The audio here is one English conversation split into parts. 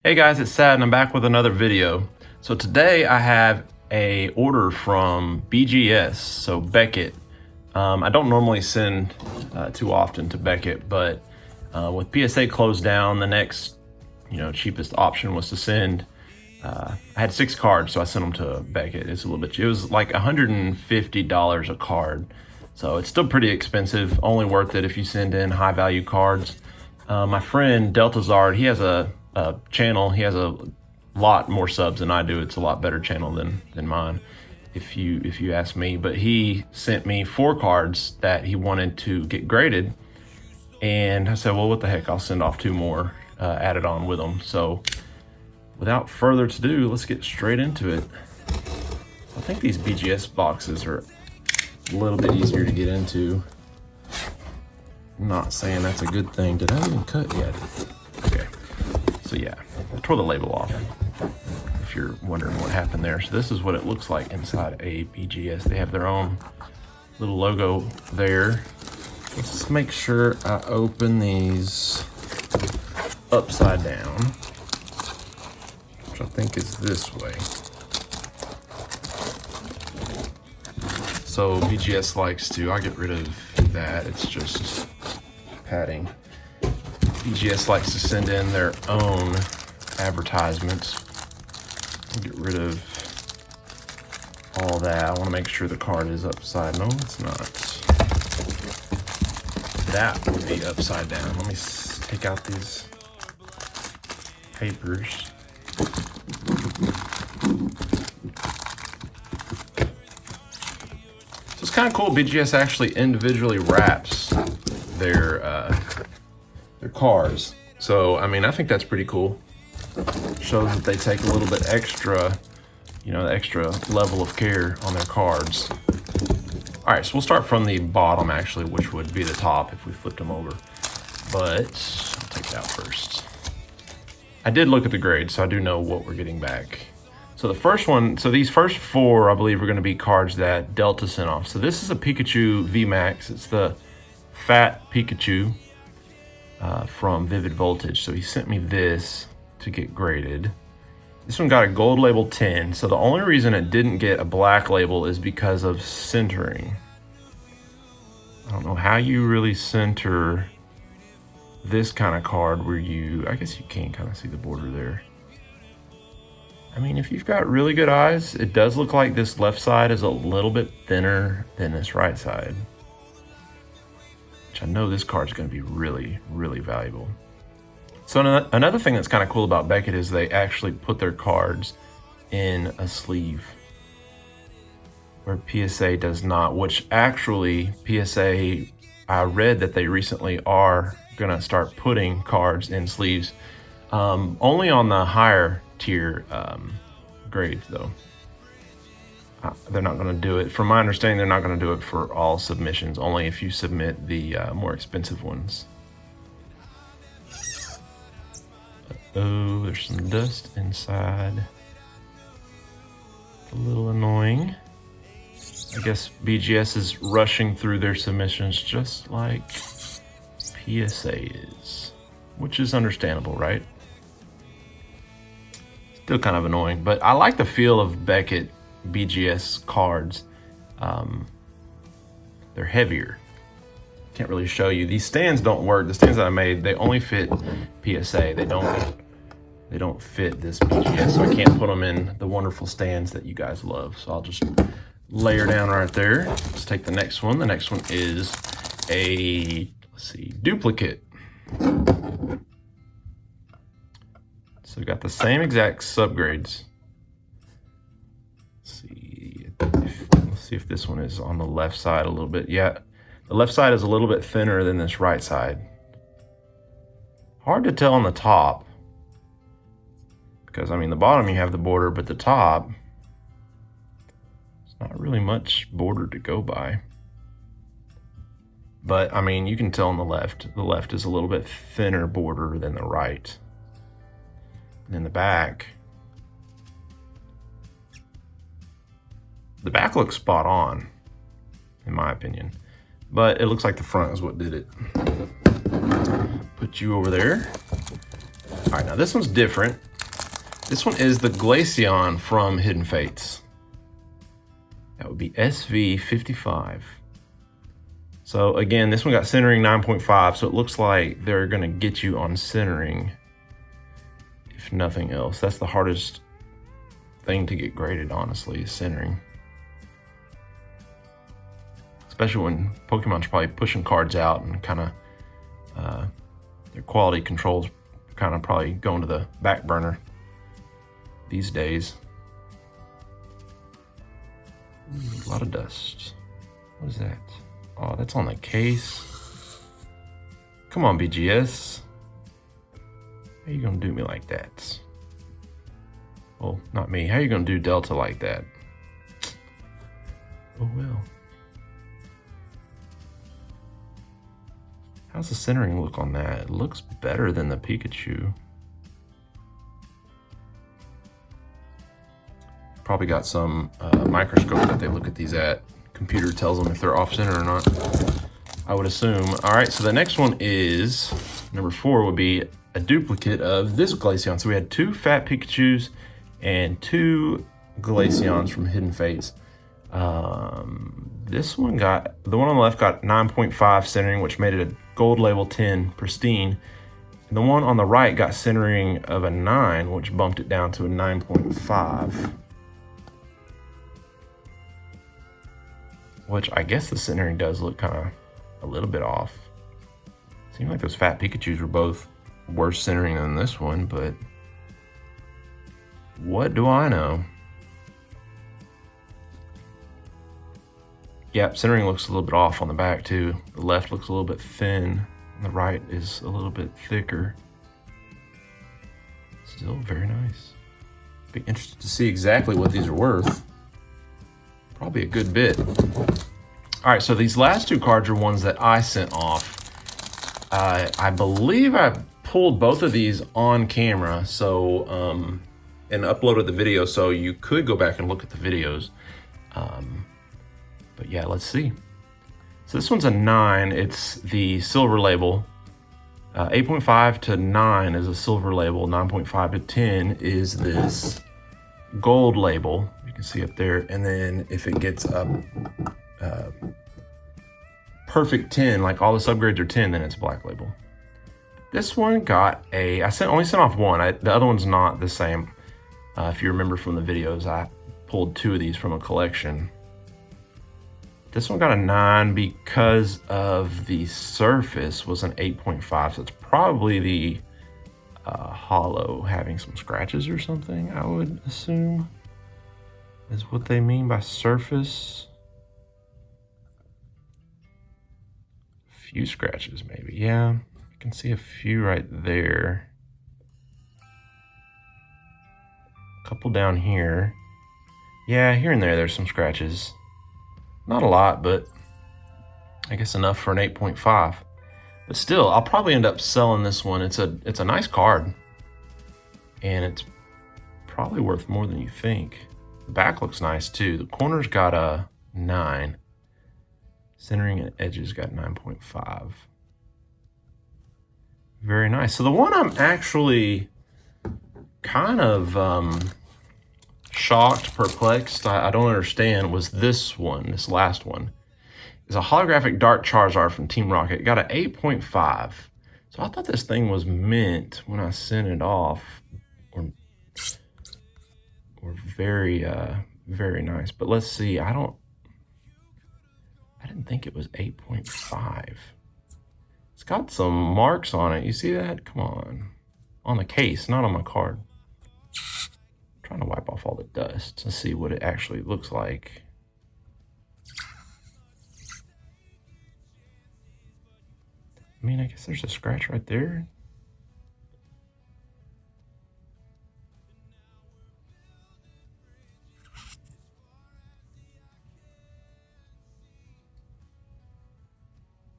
Hey guys, it's Sad and I'm back with another video. So today I have a order from BGS, so Beckett. I don't normally send too often to Beckett, but with PSA closed down, the next cheapest option was to send. I had 6 cards, so I sent them to Beckett. It was like $150 a card, so it's still pretty expensive. Only worth it if you send in high value cards. My friend Deltazard, he has a channel. He has a lot more subs than I do. It's a lot better channel than mine, if you ask me. But he sent me 4 cards that he wanted to get graded, and I said, well, what the heck, I'll send off 2 more added on with them. So without further ado, let's get straight into it. I think these BGS boxes are a little bit easier to get into. I'm not saying that's a good thing. Did I even cut yet? Okay. So yeah, I tore the label off, if you're wondering what happened there. So this is what it looks like inside a BGS. They have their own little logo there. Let's make sure I open these upside down, which I think is this way. So BGS likes to, I'll get rid of that, it's just padding. BGS likes to send in their own advertisements. I'll get rid of all that. I want to make sure the card is upside. No, it's not. That would be upside down. Let me take out these papers. So it's kind of cool. BGS actually individually wraps their cards. So, I mean, I think that's pretty cool. Shows that they take a little bit extra, the extra level of care on their cards. All right, so we'll start from the bottom, actually, which would be the top if we flipped them over. But I'll take it out first. I did look at the grade, so I do know what we're getting back. So the first one, so these first 4, I believe, are going to be cards that Delta sent off. So this is a Pikachu V-Max. It's the fat Pikachu from Vivid Voltage. So he sent me this to get graded. This one got a gold label 10. So the only reason it didn't get a black label is because of centering. I don't know how you really center this kind of card where I guess you can kind of see the border there. I mean, if you've got really good eyes, it does look like this left side is a little bit thinner than this right side. I know this card's going to be really, really valuable. So another thing that's kind of cool about Beckett is they actually put their cards in a sleeve, where PSA does not, which actually PSA, I read that they recently are going to start putting cards in sleeves, only on the higher tier grades though. They're not going to do it. From my understanding, they're not going to do it for all submissions, only if you submit the more expensive ones. Oh, there's some dust inside. A little annoying. I guess BGS is rushing through their submissions just like PSA is, which is understandable, right? Still kind of annoying, but I like the feel of Beckett BGS cards. They're heavier. Can't really show you. These stands don't work. The stands that I made, they only fit PSA. They don't fit this BGS, so I can't put them in the wonderful stands that you guys love. So I'll just layer down right there. Let's take the next one. The next one is a, duplicate. So we got the same exact subgrades. Let's see if this one is on the left side a little bit. Yeah, the left side is a little bit thinner than this right side. Hard to tell on the top, because I mean the bottom you have the border, but the top, it's not really much border to go by. But I mean, you can tell on the left is a little bit thinner border than the right. And then the back looks spot on, in my opinion. But it looks like the front is what did it. Put you over there. All right, now this one's different. This one is the Glaceon from Hidden Fates. That would be SV55. So again, this one got centering 9.5, so it looks like they're gonna get you on centering, if nothing else. That's the hardest thing to get graded, honestly, is centering. Especially when Pokemon's probably pushing cards out and kind of their quality controls kind of probably going to the back burner these days. Ooh, a lot of dust. What is that? Oh, that's on the case. Come on, BGS. How you gonna do me like that? Well, not me. How you gonna do Delta like that? Oh well. How's the centering look on that? It looks better than the Pikachu. Probably got some microscope that they look at these at. Computer tells them if they're off center or not, I would assume. All right, so the next one is, number 4 would be a duplicate of this Glaceon. So we had 2 fat Pikachus and 2 Glaceons from Hidden Fates. This one got, the one on the left got 9.5 centering, which made it a gold label 10 pristine. And the one on the right got centering of a 9, which bumped it down to a 9.5. Which I guess the centering does look kind of a little bit off. Seemed like those fat Pikachus were both worse centering than this one, but what do I know? Yep, centering looks a little bit off on the back too. The left looks a little bit thin, and the right is a little bit thicker. Still very nice. Be interested to see exactly what these are worth. Probably a good bit. All right, so these last 2 cards are ones that I sent off. I believe I pulled both of these on camera, so and uploaded the video, so you could go back and look at the videos. But yeah, let's see. So this one's a 9. It's the silver label. 8.5 to 9 is a silver label. 9.5 to 10 is this gold label. You can see up there. And then if it gets up perfect 10, like all the subgrades are 10, then it's a black label. This one got a, only sent off one. The other one's not the same. If you remember from the videos, I pulled 2 of these from a collection. This one got a 9 because of the surface was an 8.5. So it's probably the hollow having some scratches or something, I would assume, is what they mean by surface. A few scratches maybe, yeah. I can see a few right there. A couple down here. Yeah, here and there, there's some scratches. Not a lot, but I guess enough for an 8.5. But still, I'll probably end up selling this one. It's a nice card, and it's probably worth more than you think. The back looks nice too. The corner's got a 9. Centering and edges got 9.5. Very nice. So the one I'm actually kind of shocked, perplexed, I don't understand, was this one, this last one. It's a holographic dark Charizard from Team Rocket. It got an 8.5. So I thought this thing was mint when I sent it off, or very, very nice. But let's see, I didn't think it was 8.5. It's got some marks on it. You see that? Come on. On the case, not on my card. Trying to wipe off all the dust to see what it actually looks like. I mean, I guess there's a scratch right there.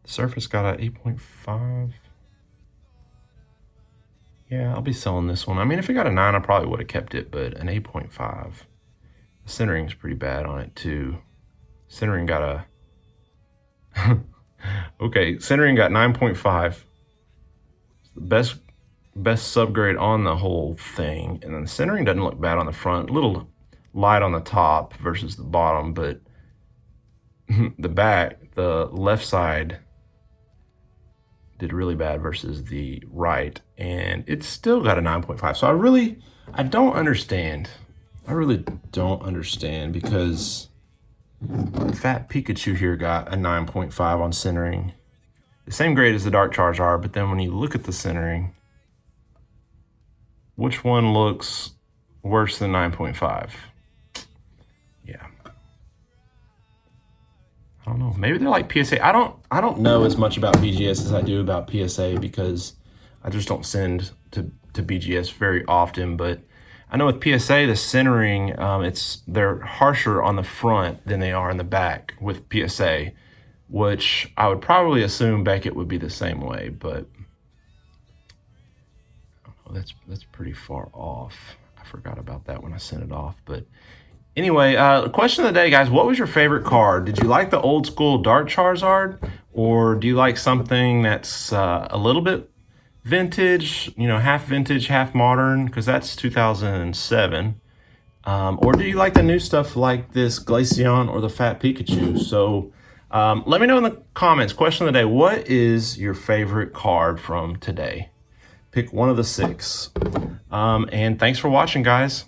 The surface got an 8.5. Yeah, I'll be selling this one. I mean, if it got a 9, I probably would have kept it, but an 8.5. The centering's pretty bad on it too. Centering got a okay, centering got 9.5. It's the best subgrade on the whole thing. And then the centering doesn't look bad on the front. A little light on the top versus the bottom, but the back, the left side did really bad versus the right, and it's still got a 9.5. So I don't understand. I really don't understand, because the Fat Pikachu here got a 9.5 on centering. The same grade as the Dark Charizard, but then when you look at the centering, which one looks worse than 9.5? Yeah. I don't know. Maybe they're like PSA. I don't know as much about BGS as I do about PSA, because I just don't send to BGS very often. But I know with PSA, the centering, they're harsher on the front than they are in the back with PSA, which I would probably assume Beckett would be the same way, but I don't know, that's pretty far off. I forgot about that when I sent it off. But anyway, question of the day, guys. What was your favorite card? Did you like the old school Dark Charizard, or do you like something that's a little bit vintage, half vintage, half modern, because that's 2007? Or do you like the new stuff like this Glaceon or the Fat Pikachu? So let me know in the comments. Question of the day, what is your favorite card from today? Pick one of the 6. And thanks for watching, guys.